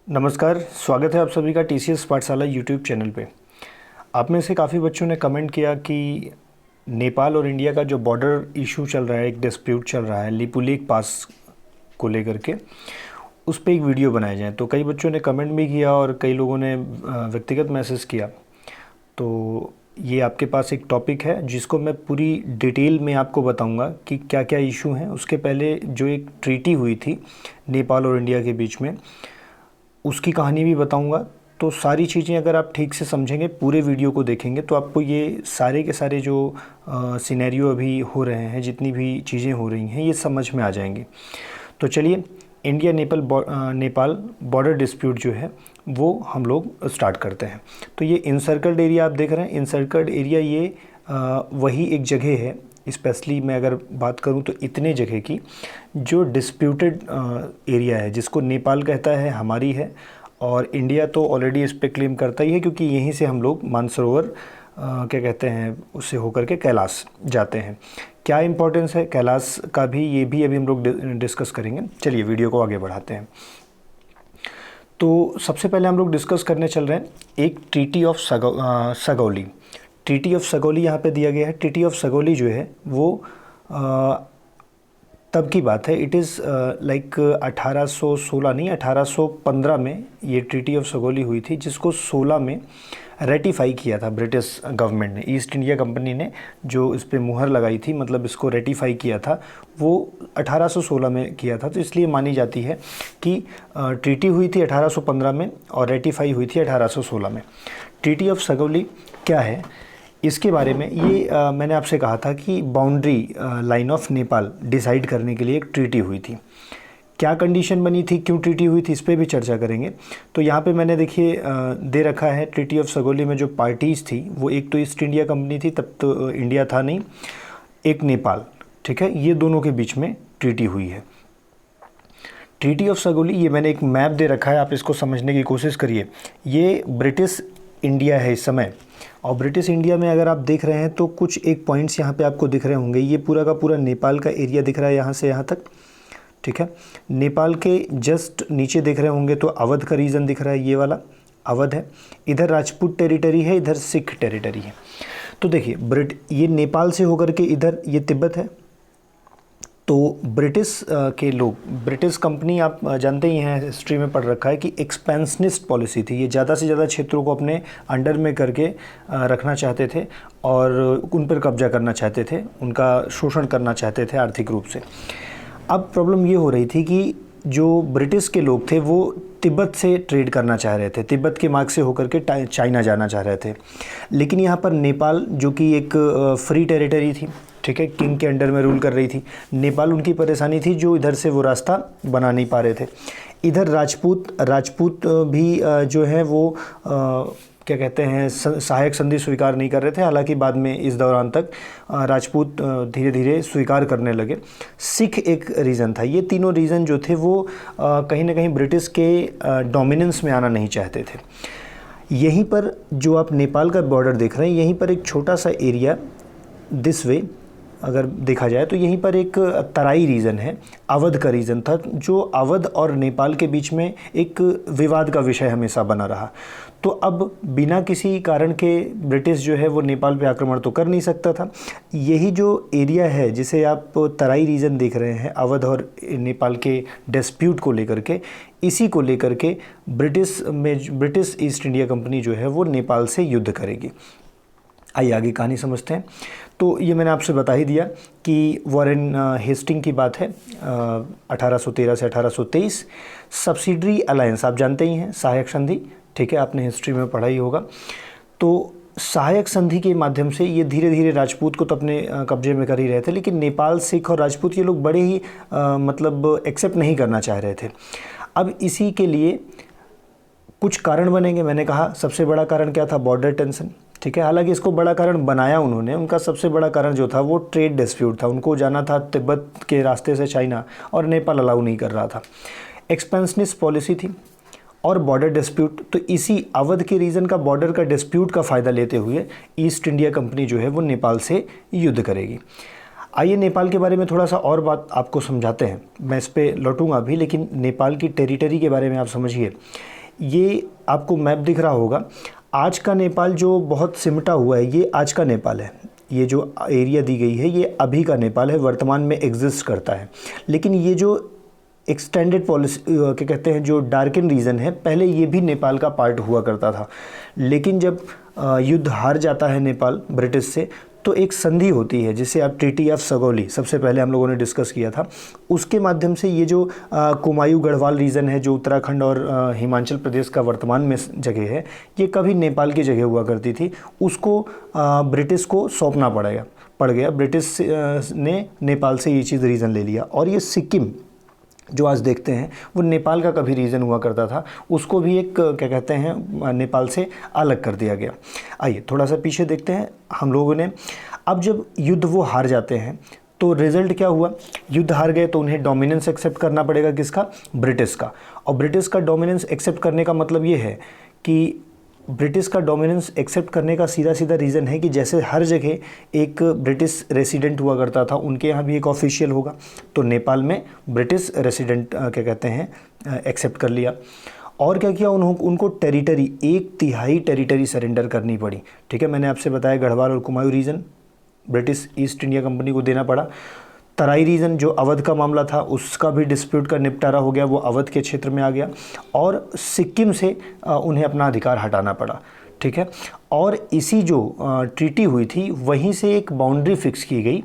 नमस्कार, स्वागत है आप सभी का टीसीएस पाठशाला यूट्यूब चैनल पे। आप में से काफ़ी बच्चों ने कमेंट किया कि नेपाल और इंडिया का जो बॉर्डर इशू चल रहा है, एक डिस्प्यूट चल रहा है लिपुलेख पास को लेकर के, उस पे एक वीडियो बनाया जाए। तो कई बच्चों ने कमेंट भी किया और कई लोगों ने व्यक्तिगत मैसेज किया। तो ये आपके पास एक टॉपिक है जिसको मैं पूरी डिटेल में आपको बताऊंगा कि क्या क्या इशू हैं। उसके पहले जो एक ट्रीटी हुई थी नेपाल और इंडिया के बीच में, उसकी कहानी भी बताऊंगा। तो सारी चीज़ें अगर आप ठीक से समझेंगे, पूरे वीडियो को देखेंगे, तो आपको ये सारे के सारे जो सिनेरियो अभी हो रहे हैं, जितनी भी चीज़ें हो रही हैं, ये समझ में आ जाएंगी। तो चलिए, इंडिया नेपाल बॉर्डर डिस्प्यूट जो है वो हम लोग स्टार्ट करते हैं। तो ये इंसर्कल्ड एरिया आप देख रहे हैं। इंसर्कल्ड एरिया ये वही एक जगह है, स्पेशली मैं अगर बात करूं तो इतने जगह की जो डिस्प्यूटेड एरिया है, जिसको नेपाल कहता है हमारी है, और इंडिया तो ऑलरेडी इस पे क्लेम करता ही है, क्योंकि यहीं से हम लोग मानसरोवर क्या कहते हैं उससे होकर के कैलाश जाते हैं। क्या इंपॉर्टेंस है कैलाश का भी, ये भी अभी हम लोग डिस्कस करेंगे। चलिए वीडियो को आगे बढ़ाते हैं। तो सबसे पहले हम लोग डिस्कस करने चल रहे हैं एक treaty of Sugauli. Treaty of Sugauli यहाँ पे दिया गया है। ट्रीटी ऑफ सगौली जो है वो तब की बात है। इट इज़ लाइक 1816 नहीं, 1815 में ये ट्रीटी ऑफ सगौली हुई थी, जिसको 16 में रेटिफाई किया था ब्रिटिश गवर्नमेंट ने। ईस्ट इंडिया कंपनी ने जो इस पर मुहर लगाई थी, मतलब इसको रेटिफाई किया था, वो 1816 में किया था। तो इसलिए मानी जाती है कि ट्रीटी हुई थी 1815 में और रेटिफाई हुई थी 1816 में। ट्रीटी ऑफ सगौली क्या है, इसके बारे में ये मैंने आपसे कहा था कि boundary line of Nepal decide करने के लिए एक ट्रीटी हुई थी। क्या कंडीशन बनी थी, क्यों ट्रीटी हुई थी, इस पर भी चर्चा करेंगे। तो यहाँ पे मैंने देखिए दे रखा है ट्रीटी ऑफ सगौली में जो पार्टीज़ थी वो एक तो ईस्ट इंडिया कंपनी थी, तब तो इंडिया था नहीं, एक नेपाल, ठीक है, ये दोनों के बीच में ट्रीटी हुई है। ट्रीटी ऑफ सगौली, ये मैंने एक मैप दे रखा है, आप इसको समझने की कोशिश करिए। ये ब्रिटिश इंडिया है इस समय, और ब्रिटिश इंडिया में अगर आप देख रहे हैं तो कुछ एक पॉइंट्स यहाँ पे आपको दिख रहे होंगे। ये पूरा का पूरा नेपाल का एरिया दिख रहा है यहाँ से यहाँ तक, ठीक है। नेपाल के जस्ट नीचे देख रहे होंगे तो अवध का रीजन दिख रहा है, ये वाला अवध है। इधर राजपूत टेरिटरी है, इधर सिख टेरिटरी है। तो देखिए ये नेपाल से होकर के इधर ये तिब्बत है। तो ब्रिटिश के लोग, ब्रिटिश कंपनी आप जानते ही हैं, हिस्ट्री में पढ़ रखा है कि एक्सपेंशनिस्ट पॉलिसी थी। ये ज़्यादा से ज़्यादा क्षेत्रों को अपने अंडर में करके रखना चाहते थे और उन पर कब्जा करना चाहते थे, उनका शोषण करना चाहते थे आर्थिक रूप से। अब प्रॉब्लम ये हो रही थी कि जो ब्रिटिश के लोग थे वो तिब्बत से ट्रेड करना चाह रहे थे, तिब्बत के मार्ग से होकर के चाइना जाना चाह रहे थे। लेकिन यहाँ पर नेपाल, जो कि एक फ्री टेरिटरी थी, ठीक है, किंग के अंडर में रूल कर रही थी, नेपाल उनकी परेशानी थी जो इधर से वो रास्ता बना नहीं पा रहे थे। इधर राजपूत भी जो है वो क्या कहते हैं सहायक संधि स्वीकार नहीं कर रहे थे। हालांकि बाद में इस दौरान तक राजपूत धीरे धीरे स्वीकार करने लगे। सिख एक रीज़न था। ये तीनों रीज़न जो थे वो कहीं ना कहीं ब्रिटिश के डोमिनेंस में आना नहीं चाहते थे। यहीं पर जो आप नेपाल का बॉर्डर देख रहे हैं, यहीं पर एक छोटा सा एरिया दिस वे अगर देखा जाए तो यहीं पर एक तराई रीजन है, अवध का रीजन था, जो अवध और नेपाल के बीच में एक विवाद का विषय हमेशा बना रहा। तो अब बिना किसी कारण के ब्रिटिश जो है वो नेपाल पे आक्रमण तो कर नहीं सकता था। यही जो एरिया है जिसे आप तराई रीजन देख रहे हैं, अवध और नेपाल के डिस्प्यूट को लेकर के, इसी को लेकर के ब्रिटिश ईस्ट इंडिया कंपनी जो है वो नेपाल से युद्ध करेगी। आइए आगे कहानी समझते हैं। तो ये मैंने आपसे बता ही दिया कि वॉरेन हेस्टिंग की बात है, 1813 से 1823। सब्सिडरी अलायंस आप जानते ही हैं, सहायक संधि, ठीक है, आपने हिस्ट्री में पढ़ा ही होगा। तो सहायक संधि के माध्यम से ये धीरे धीरे राजपूत को तो अपने कब्जे में कर ही रहे थे, लेकिन नेपाल, सिख और राजपूत ये लोग बड़े ही मतलब एक्सेप्ट नहीं करना चाह रहे थे। अब इसी के लिए कुछ कारण बनेंगे। मैंने कहा सबसे बड़ा कारण क्या था, बॉर्डर टेंशन, ठीक है। हालांकि इसको बड़ा कारण बनाया उन्होंने, उनका सबसे बड़ा कारण जो था वो ट्रेड डिस्प्यूट था। उनको जाना था तिब्बत के रास्ते से चाइना, और नेपाल अलाउ नहीं कर रहा था। एक्सपेंशनिस्ट पॉलिसी थी और बॉर्डर डिस्प्यूट। तो इसी अवध के रीजन का बॉर्डर का डिस्प्यूट का फ़ायदा लेते हुए ईस्ट इंडिया कंपनी जो है वो नेपाल से युद्ध करेगी। आइए नेपाल के बारे में थोड़ा सा और बात आपको समझाते हैं, मैं इस पे लौटूंगा अभी, लेकिन नेपाल की टेरिटरी के बारे में आप समझिए। ये आपको मैप दिख रहा होगा, आज का नेपाल जो बहुत सिमटा हुआ है ये आज का नेपाल है। ये जो एरिया दी गई है ये अभी का नेपाल है, वर्तमान में एग्जिस्ट करता है। लेकिन ये जो एक्सटेंडेड पॉलिसी क्या कहते हैं, जो डार्कन रीजन है, पहले ये भी नेपाल का पार्ट हुआ करता था। लेकिन जब युद्ध हार जाता है नेपाल ब्रिटिश से, तो एक संधि होती है जिसे आप ट्रीटी ऑफ सगौली सबसे पहले हम लोगों ने डिस्कस किया था। उसके माध्यम से ये जो कुमायूं गढ़वाल रीजन है, जो उत्तराखंड और हिमाचल प्रदेश का वर्तमान में जगह है, ये कभी नेपाल की जगह हुआ करती थी, उसको ब्रिटिश को सौंपना पड़ गया। ब्रिटिश ने नेपाल से ये चीज़ रीजन ले लिया। और ये सिक्किम जो आज देखते हैं वो नेपाल का कभी रीजन हुआ करता था, उसको भी एक क्या कहते हैं नेपाल से अलग कर दिया गया। आइए थोड़ा सा पीछे देखते हैं हम लोगों ने। अब जब युद्ध वो हार जाते हैं तो रिज़ल्ट क्या हुआ, युद्ध हार गए तो उन्हें डोमिनेंस एक्सेप्ट करना पड़ेगा, किसका, ब्रिटिश का। और ब्रिटिश का डोमिनेंस एक्सेप्ट करने का मतलब ये है कि ब्रिटिश का डोमिनेंस एक्सेप्ट करने का सीधा सीधा रीज़न है कि जैसे हर जगह एक ब्रिटिश रेसिडेंट हुआ करता था, उनके यहाँ भी एक ऑफिशियल होगा। तो नेपाल में ब्रिटिश रेसिडेंट क्या कहते हैं एक्सेप्ट कर लिया। और क्या किया, उनको टेरिटरी, 1/3 टेरिटरी सरेंडर करनी पड़ी। ठीक है, मैंने आपसे बताया गढ़वाल और Kumaon region British East India Company को देना पड़ा। तराई रीजन जो अवध का मामला था, उसका भी डिस्प्यूट का निपटारा हो गया, वो अवध के क्षेत्र में आ गया। और सिक्किम से उन्हें अपना अधिकार हटाना पड़ा। ठीक है, और इसी जो ट्रीटी हुई थी वहीं से एक बाउंड्री फिक्स की गई।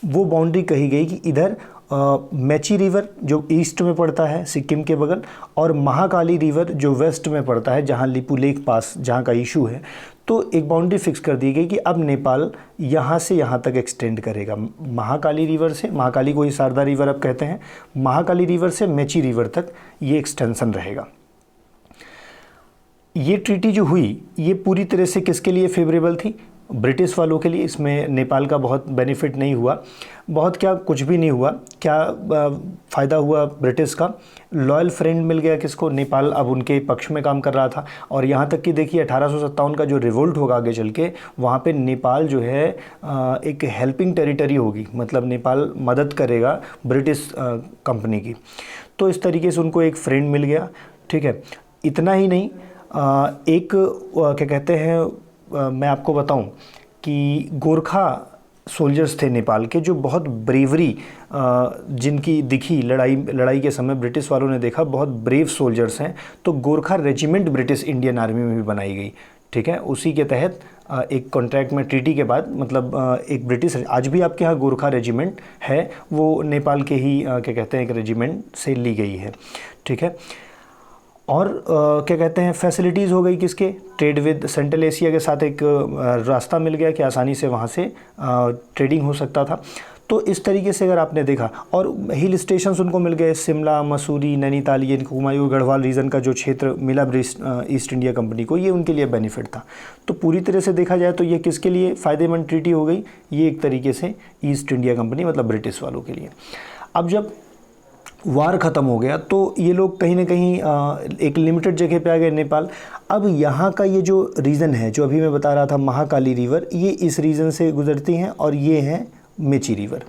वो बाउंड्री कही गई कि इधर मेची रिवर जो ईस्ट में पड़ता है सिक्किम के बगल, और महाकाली रिवर जो वेस्ट में पड़ता है, जहाँ लिपुलेख पास जहाँ का इशू है, तो एक बाउंड्री फिक्स कर दी गई कि अब नेपाल यहाँ से यहाँ तक एक्सटेंड करेगा। महाकाली रिवर से, महाकाली को ही शारदा रिवर अब कहते हैं, महाकाली रिवर से मेची रिवर तक ये एक्सटेंशन रहेगा। ये ट्रीटी जो हुई ये पूरी तरह से किसके लिए फेवरेबल थी, ब्रिटिश वालों के लिए। इसमें नेपाल का बहुत बेनिफिट नहीं हुआ, बहुत क्या, कुछ भी नहीं हुआ। क्या फ़ायदा हुआ ब्रिटिश का, लॉयल फ्रेंड मिल गया किसको, नेपाल अब उनके पक्ष में काम कर रहा था। और यहाँ तक कि देखिए 1857 का जो रिवोल्ट होगा आगे चल के, वहाँ पे नेपाल जो है एक हेल्पिंग टेरिटरी होगी, मतलब नेपाल मदद करेगा ब्रिटिश कंपनी की। तो इस तरीके से उनको एक फ्रेंड मिल गया। ठीक है, इतना ही नहीं, एक क्या कहते हैं, मैं आपको बताऊं कि गोरखा सोल्जर्स थे नेपाल के, जो बहुत ब्रेवरी जिनकी दिखी लड़ाई के समय ब्रिटिश वालों ने देखा, बहुत ब्रेव सोल्जर्स हैं। तो Gorkha regiment British Indian army में भी बनाई गई। ठीक है, उसी के तहत एक कॉन्ट्रैक्ट में ट्रीटी के बाद, मतलब एक ब्रिटिश, आज भी आपके यहाँ गोरखा रेजिमेंट है, वो नेपाल के ही क्या कहते हैं एक रेजिमेंट से ली गई है। ठीक है, और क्या कहते हैं फैसिलिटीज़ हो गई किसके, ट्रेड विद सेंट्रल एशिया के साथ एक रास्ता मिल गया कि आसानी से वहाँ से ट्रेडिंग हो सकता था। तो इस तरीके से अगर आपने देखा, और हिल स्टेशंस उनको मिल गए, शिमला, मसूरी, नैनीताल, ये कुमायूं गढ़वाल रीजन का जो क्षेत्र मिला ईस्ट इंडिया कंपनी को, ये उनके लिए बेनिफिट था। तो पूरी तरह से देखा जाए तो ये किसके लिए फ़ायदेमंद ट्रीटी हो गई, ये एक तरीके से ईस्ट इंडिया कंपनी मतलब ब्रिटिश वालों के लिए। अब जब वार ख़त्म हो गया तो ये लोग कहीं ना कहीं एक लिमिटेड जगह पे आ गए नेपाल। अब यहाँ का ये जो रीजन है, जो अभी मैं बता रहा था महाकाली रिवर, ये इस रीजन से गुजरती हैं, और ये हैं मेची रिवर।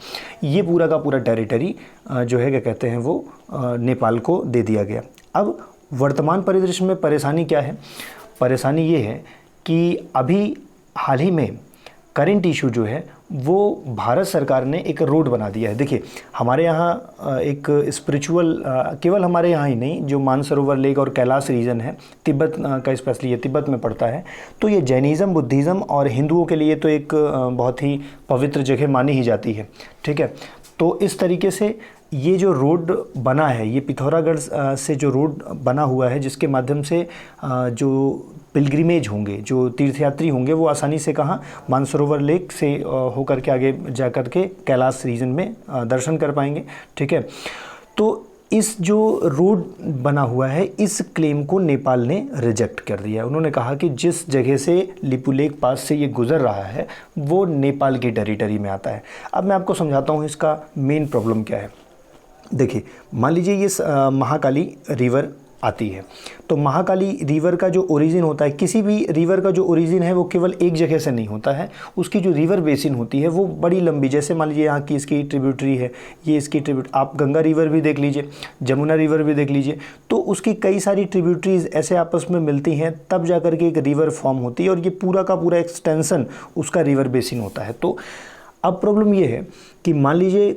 ये पूरा का पूरा टेरिटरी जो है क्या कहते हैं वो नेपाल को दे दिया गया। अब वर्तमान परिदृश्य में परेशानी क्या है, परेशानी ये है कि अभी हाल ही में करेंट इशू जो है वो भारत सरकार ने एक रोड बना दिया है। देखिए हमारे यहाँ एक स्पिरिचुअल, केवल हमारे यहाँ ही नहीं, जो मानसरोवर लेक और कैलाश रीजन है, तिब्बत का स्पेशली, ये तिब्बत में पड़ता है, तो ये जैनिज़्म, बुद्धिज़्म और हिंदुओं के लिए तो एक बहुत ही पवित्र जगह मानी ही जाती है। ठीक है, तो इस तरीके से ये जो रोड बना है, ये पिथौरागढ़ से जो रोड बना हुआ है, जिसके माध्यम से जो पिलग्रिमेज होंगे, जो तीर्थयात्री होंगे, वो आसानी से कहाँ, मानसरोवर लेक से होकर के आगे जा कर के कैलाश रीजन में दर्शन कर पाएंगे। ठीक है, तो इस जो रोड बना हुआ है, इस क्लेम को नेपाल ने रिजेक्ट कर दिया। उन्होंने कहा कि जिस जगह से लिपुलेख पास से ये गुजर रहा है वो नेपाल की टेरिटरी में आता है। अब मैं आपको समझाता हूँ इसका मेन प्रॉब्लम क्या है। देखिए मान लीजिए ये महाकाली रिवर आती है। तो महाकाली रिवर का जो ओरिजिन होता है, किसी भी रिवर का जो ओरिजिन है वो केवल एक जगह से नहीं होता है, उसकी जो रिवर बेसिन होती है वो बड़ी लंबी, जैसे मान लीजिए यहाँ की इसकी ट्रिब्यूटरी है, ये इसकी आप गंगा रिवर भी देख लीजिए, जमुना रिवर भी देख लीजिए, तो उसकी कई सारी ट्रिब्यूटरीज ऐसे आपस में मिलती हैं तब जा कर के एक रिवर फॉर्म होती है, और ये पूरा का पूरा एक्सटेंसन उसका रिवर बेसिन होता है। तो अब प्रॉब्लम ये है कि मान लीजिए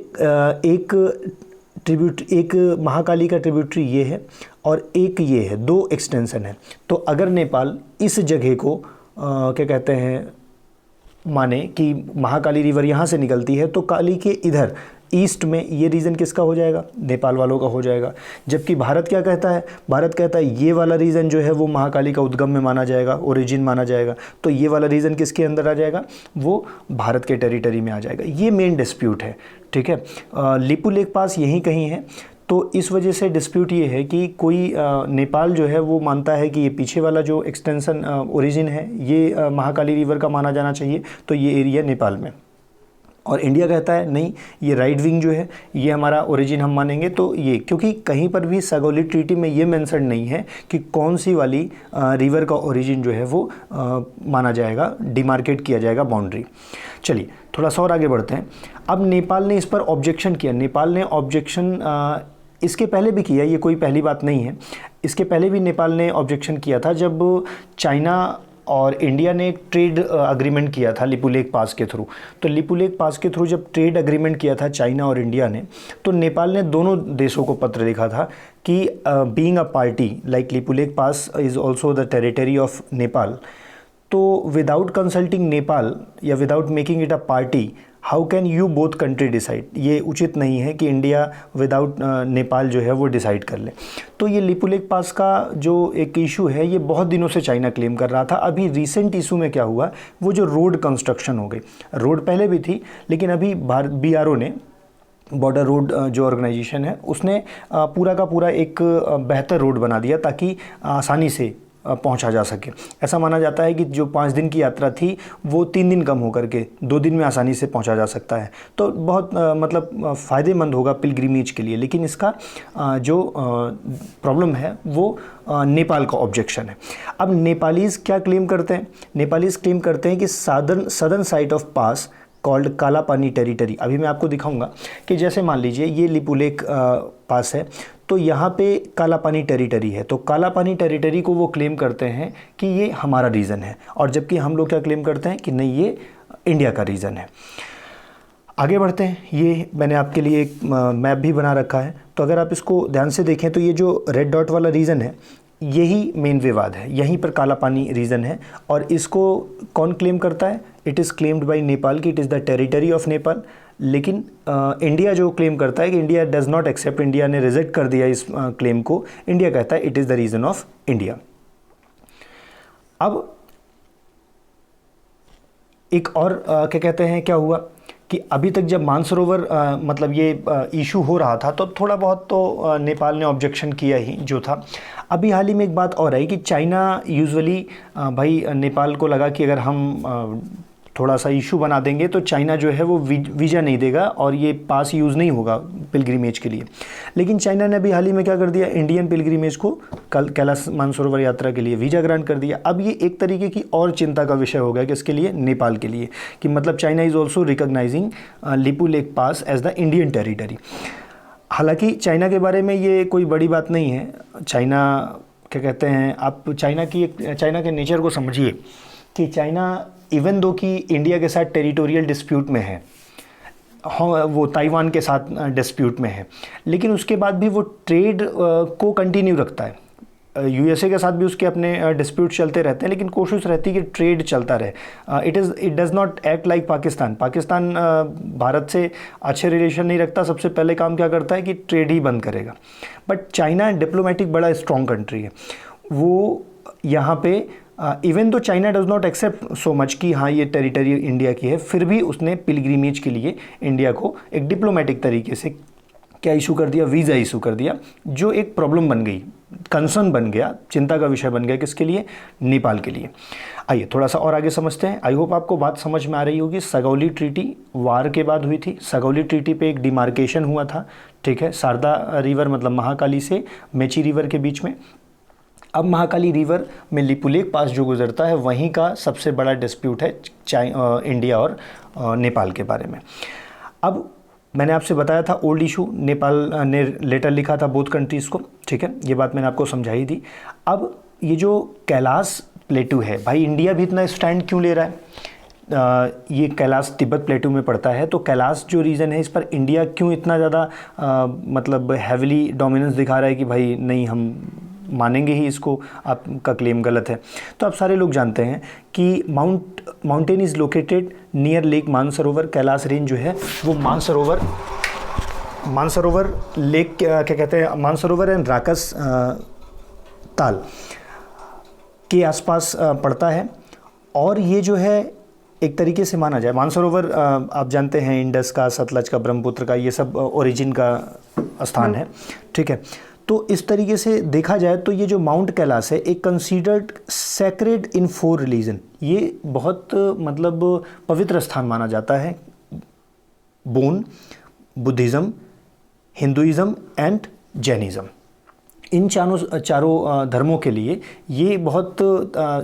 एक महाकाली का ट्रिब्यूटरी ये है और एक ये है, दो एक्सटेंशन है। तो अगर नेपाल इस जगह को क्या कहते हैं माने कि महाकाली रिवर यहाँ से निकलती है, तो काली के इधर ईस्ट में ये रीजन किसका हो जाएगा? नेपाल वालों का हो जाएगा। जबकि भारत क्या कहता है? भारत कहता है ये वाला रीजन जो है वो महाकाली का उद्गम में माना जाएगा, ओरिजिन माना जाएगा। तो ये वाला रीजन किसके अंदर आ जाएगा? वो भारत के टेरिटरी में आ जाएगा। ये मेन डिस्प्यूट है, ठीक है। लिपू लेक पास यहीं कहीं है। तो इस वजह से डिस्प्यूट ये है कि कोई नेपाल जो है वो मानता है कि ये पीछे वाला जो एक्सटेंशन ओरिजिन है ये महाकाली रिवर का माना जाना चाहिए, तो ये एरिया नेपाल में। और इंडिया कहता है नहीं, ये राइट विंग जो है ये हमारा ओरिजिन हम मानेंगे। तो ये क्योंकि कहीं पर भी सगौली ट्रीटी में ये मेंशन नहीं है कि कौन सी वाली रिवर का ओरिजिन जो है वो माना जाएगा, डिमार्केट किया जाएगा बाउंड्री। चलिए थोड़ा सा और आगे बढ़ते हैं। अब नेपाल ने इस पर ऑब्जेक्शन किया। नेपाल ने ऑब्जेक्शन इसके पहले भी किया, ये कोई पहली बात नहीं है। इसके पहले भी नेपाल ने ऑब्जेक्शन किया था जब चाइना और इंडिया ने एक ट्रेड अग्रीमेंट किया था लिपू लेक पास के थ्रू। तो लिपू लेक पास के थ्रू जब ट्रेड अग्रीमेंट किया था चाइना और इंडिया ने, तो नेपाल ने दोनों देशों को पत्र लिखा था कि being a party like Lipu lake pass is also the territory of Nepal. तो विदाउट कंसल्टिंग नेपाल या without making it a party, how can you both country decide? ये उचित नहीं है कि इंडिया विदाउट नेपाल जो है वो डिसाइड कर ले। तो ये लिपू लेक पास का जो एक इशू है ये बहुत दिनों से चाइना क्लेम कर रहा था। अभी रिसेंट इशू में क्या हुआ, वो जो रोड कंस्ट्रक्शन हो गई, रोड पहले भी थी लेकिन अभी BRO ने, बॉर्डर रोड जो ऑर्गेनाइजेशन है, उसने पूरा का पूरा एक बेहतर रोड बना दिया ताकि आसानी से पहुंचा जा सके। ऐसा माना जाता है कि जो 5 दिन की यात्रा थी वो 3 दिन कम होकर के 2 दिन में आसानी से पहुंचा जा सकता है। तो बहुत मतलब फ़ायदेमंद होगा पिलग्रिमेज के लिए। लेकिन इसका जो प्रॉब्लम है वो नेपाल का ऑब्जेक्शन है। अब नेपालीज़ क्या क्लेम करते हैं? नेपालीज़ क्लेम करते हैं कि southern side of pass called काला पानी टेरिटरी। अभी मैं आपको दिखाऊंगा कि जैसे मान लीजिए ये लिपू लेक पास है, तो यहाँ पे काला पानी टेरिटरी है। तो काला पानी टेरिटरी को वो क्लेम करते हैं कि ये हमारा रीजन है, और जबकि हम लोग क्या क्लेम करते हैं कि नहीं, ये इंडिया का रीजन है। आगे बढ़ते हैं। ये मैंने आपके लिए एक मैप भी बना रखा है। तो अगर आप इसको ध्यान से देखें तो ये जो रेड डॉट वाला रीजन है यही मेन विवाद है, यहीं पर काला पानी रीजन है। और इसको कौन क्लेम करता है? It is claimed by Nepal कि it is the territory of Nepal. लेकिन इंडिया जो क्लेम करता है कि India does not accept, India ने रिजेक्ट कर दिया इस क्लेम को। इंडिया कहता है it is the region of India. अब एक और क्या कहते हैं, क्या हुआ कि अभी तक जब मानसरोवर मतलब ये इशू हो रहा था तो थोड़ा बहुत तो नेपाल ने ऑब्जेक्शन किया ही जो था। अभी हाल ही में एक बात और आई कि चाइना यूजुअली भाई नेपाल को लगा कि अगर हम थोड़ा सा इशू बना देंगे तो चाइना जो है वो वीज़ा नहीं देगा और ये पास यूज़ नहीं होगा पिलग्रिमेज के लिए। लेकिन चाइना ने अभी हाल ही में क्या कर दिया, इंडियन पिलग्रिमेज को कैलाश मानसरोवर यात्रा के लिए वीज़ा ग्रांट कर दिया। अब ये एक तरीके की और चिंता का विषय हो गया कि इसके लिए, नेपाल के लिए, कि मतलब China is also recognising Lipulekh pass as the Indian territory. हालांकि चाइना के बारे में ये कोई बड़ी बात नहीं है। चाइना क्या कहते हैं, आप चाइना के नेचर को समझिए कि चाइना इवन दो कि इंडिया के साथ टेरिटोरियल डिस्प्यूट में है, हाँ वो ताइवान के साथ डिस्प्यूट में है, लेकिन उसके बाद भी वो ट्रेड को कंटिन्यू रखता है। यूएसए के साथ भी उसके अपने डिस्प्यूट चलते रहते हैं, लेकिन कोशिश रहती है कि ट्रेड चलता रहे। It does not act like Pakistan. Pakistan Bharat से अच्छे रिलेशन नहीं रखता, सबसे पहले काम क्या करता है कि ट्रेड ही बंद करेगा। बट चाइना डिप्लोमेटिक बड़ा स्ट्रॉन्ग कंट्री है। वो यहाँ पे even though China does not accept so much कि हाँ ये टेरिटरी इंडिया की है, फिर भी उसने पिलग्रिमेज के लिए इंडिया को एक डिप्लोमेटिक तरीके से क्या इशू कर दिया, वीज़ा इशू कर दिया, जो एक प्रॉब्लम बन गई कंसर्न बन गया, चिंता का विषय बन गया, किसके लिए? नेपाल के लिए। आइए थोड़ा सा और आगे समझते हैं। आई होप आपको बात समझ में आ रही होगी। सगौली ट्रीटी वार के बाद हुई थी। सगौली ट्रीटी पे एक डिमार्केशन हुआ था, ठीक है, शारदा रिवर मतलब महाकाली से मेची रिवर के बीच में। अब महाकाली रिवर में लिपुलेख पास जो गुजरता है वहीं का सबसे बड़ा डिस्प्यूट है इंडिया और नेपाल के बारे में। अब मैंने आपसे बताया था ओल्ड इशू, नेपाल ने लेटर लिखा था बोथ कंट्रीज़ को, ठीक है, ये बात मैंने आपको समझाई थी। अब ये जो कैलाश प्लेटू है, भाई इंडिया भी इतना स्टैंड क्यों ले रहा है? ये कैलाश तिब्बत प्लेटू में पड़ता है, तो कैलाश जो रीज़न है इस पर इंडिया क्यों इतना ज़्यादा मतलब हैविली डोमिनेंस दिखा रहा है कि भाई नहीं हम मानेंगे ही इसको, आपका क्लेम गलत है। तो आप सारे लोग जानते हैं कि mountain is located near lake Mansarovar. Kailash range जो है वो मानसरोवर लेक क्या कहते हैं, मानसरोवर एंड राकस ताल के आसपास पड़ता है। और ये जो है एक तरीके से माना जाए, मानसरोवर आप जानते हैं इंडस का, सतलज का, ब्रह्मपुत्र का, ये सब ओरिजिन का स्थान है, ठीक है। तो इस तरीके से देखा जाए तो ये जो माउंट कैलाश है एक कंसीडर्ड सैक्रेड इन 4 रिलीजन, ये बहुत मतलब पवित्र स्थान माना जाता है। Bon, Buddhism, Hinduism and Jainism, इन चारों धर्मों के लिए ये बहुत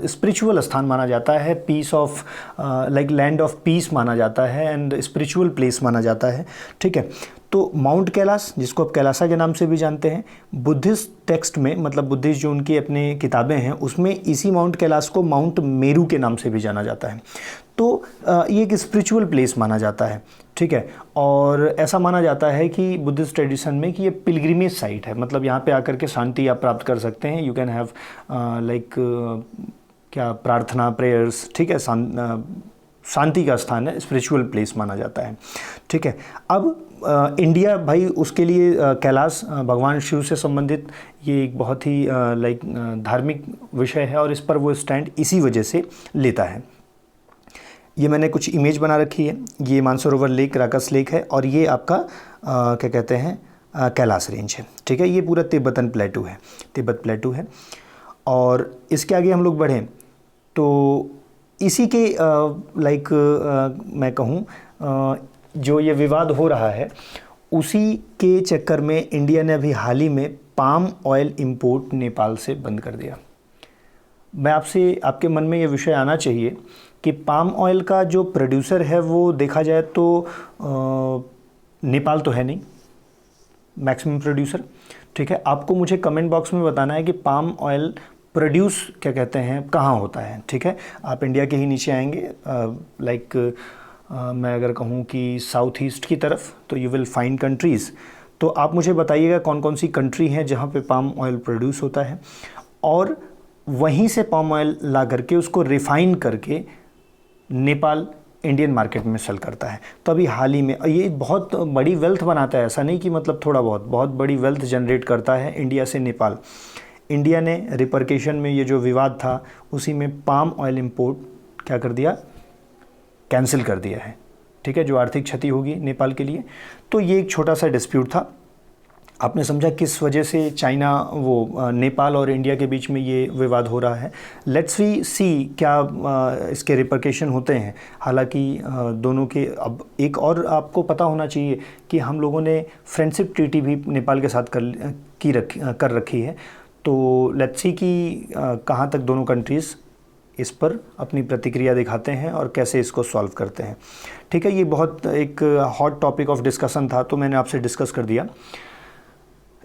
स्पिरिचुअल स्थान माना जाता है। Peace of like land of peace माना जाता है एंड स्पिरिचुअल प्लेस माना जाता है, ठीक है। तो माउंट कैलाश, जिसको आप कैलासा के नाम से भी जानते हैं, बुद्धिस्ट टेक्स्ट में मतलब बुद्धिस्ट जो उनकी अपनी किताबें हैं उसमें इसी माउंट कैलाश को माउंट मेरू के नाम से भी जाना जाता है। तो ये एक स्पिरिचुअल प्लेस माना जाता है, ठीक है। और ऐसा माना जाता है कि बुद्धिस्ट ट्रेडिशन में कि ये पिलग्रिमेज साइट है, मतलब यहाँ पे आकर के शांति आप प्राप्त कर सकते हैं। यू कैन हैव लाइक क्या प्रार्थना, प्रेयर्स, ठीक है, शांति का स्थान है, स्पिरिचुअल प्लेस माना जाता है, ठीक है। अब इंडिया भाई उसके लिए कैलाश भगवान शिव से संबंधित ये एक बहुत ही लाइक धार्मिक विषय है और इस पर वो स्टैंड इसी वजह से लेता है। ये मैंने कुछ इमेज बना रखी है, ये मानसरोवर लेक, राकस लेक है और ये आपका क्या कहते हैं कैलाश रेंज है, ठीक है। ये पूरा तिब्बतन प्लेटू है, तिब्बत प्लेटू है। और इसके आगे हम लोग बढ़ें तो इसी के लाइक मैं कहूँ जो ये विवाद हो रहा है उसी के चक्कर में इंडिया ने अभी हाल ही में पाम ऑयल इंपोर्ट नेपाल से बंद कर दिया। मैं आपसे, आपके मन में ये विषय आना चाहिए कि पाम ऑयल का जो प्रोड्यूसर है वो देखा जाए तो नेपाल तो है नहीं मैक्सिमम प्रोड्यूसर, ठीक है। आपको मुझे कमेंट बॉक्स में बताना है कि पाम ऑयल प्रोड्यूस क्या कहते हैं कहाँ होता है, ठीक है। आप इंडिया के ही नीचे आएंगे लाइक मैं अगर कहूँ कि साउथ ईस्ट की तरफ तो यू विल फाइंड कंट्रीज़। तो आप मुझे बताइएगा कौन कौन सी कंट्री हैं जहाँ पे पाम ऑयल प्रोड्यूस होता है और वहीं से पाम ऑयल ला करके उसको रिफ़ाइन करके नेपाल इंडियन मार्केट में सेल करता है। तो अभी हाल ही में ये बहुत बड़ी वेल्थ बनाता है, ऐसा नहीं कि मतलब थोड़ा बहुत बड़ी वेल्थ जनरेट करता है इंडिया से नेपाल। इंडिया ने रिपरकेशन में ये जो विवाद था उसी में पाम ऑयल इंपोर्ट क्या कर दिया, कैंसिल कर दिया है, ठीक है, जो आर्थिक क्षति होगी नेपाल के लिए। तो ये एक छोटा सा डिस्प्यूट था। आपने समझा किस वजह से चाइना वो नेपाल और इंडिया के बीच में ये विवाद हो रहा है। लेट्स वी सी क्या इसके रिपरकेशन होते हैं। हालांकि दोनों के अब एक और आपको पता होना चाहिए कि हम लोगों ने फ्रेंडशिप ट्रीटी भी नेपाल के साथ कर रखी है। तो लेट्स सी कि कहाँ तक दोनों कंट्रीज़ इस पर अपनी प्रतिक्रिया दिखाते हैं और कैसे इसको सॉल्व करते हैं, ठीक है। ये बहुत एक हॉट टॉपिक ऑफ डिस्कशन था तो मैंने आपसे डिस्कस कर दिया।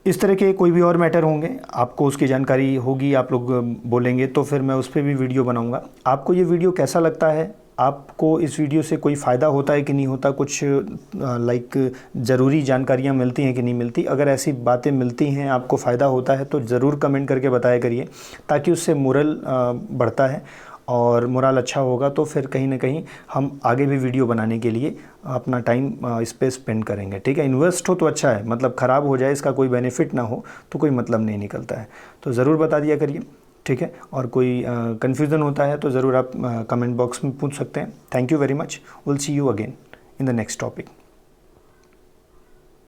इस तरह के कोई भी और मैटर होंगे आपको उसकी जानकारी होगी, आप लोग बोलेंगे तो फिर मैं उस पर भी वीडियो बनाऊंगा। आपको ये वीडियो कैसा लगता है, आपको इस वीडियो से कोई फ़ायदा होता है कि नहीं होता, कुछ लाइक ज़रूरी जानकारियाँ मिलती हैं कि नहीं मिलती। अगर ऐसी बातें मिलती हैं, आपको फ़ायदा होता है तो ज़रूर कमेंट करके बताया करिए, ताकि उससे मोरल बढ़ता है और मोरल अच्छा होगा तो फिर कहीं ना कहीं हम आगे भी वीडियो बनाने के लिए अपना टाइम इस पर स्पेंड करेंगे, ठीक है। इन्वेस्ट हो तो अच्छा है, मतलब ख़राब हो जाए इसका कोई बेनिफिट ना हो तो कोई मतलब नहीं निकलता है। तो ज़रूर बता दिया करिए, ठीक है। और कोई कन्फ्यूज़न होता है तो ज़रूर आप कमेंट बॉक्स में पूछ सकते हैं। Thank you very much. Will see you again in the next topic.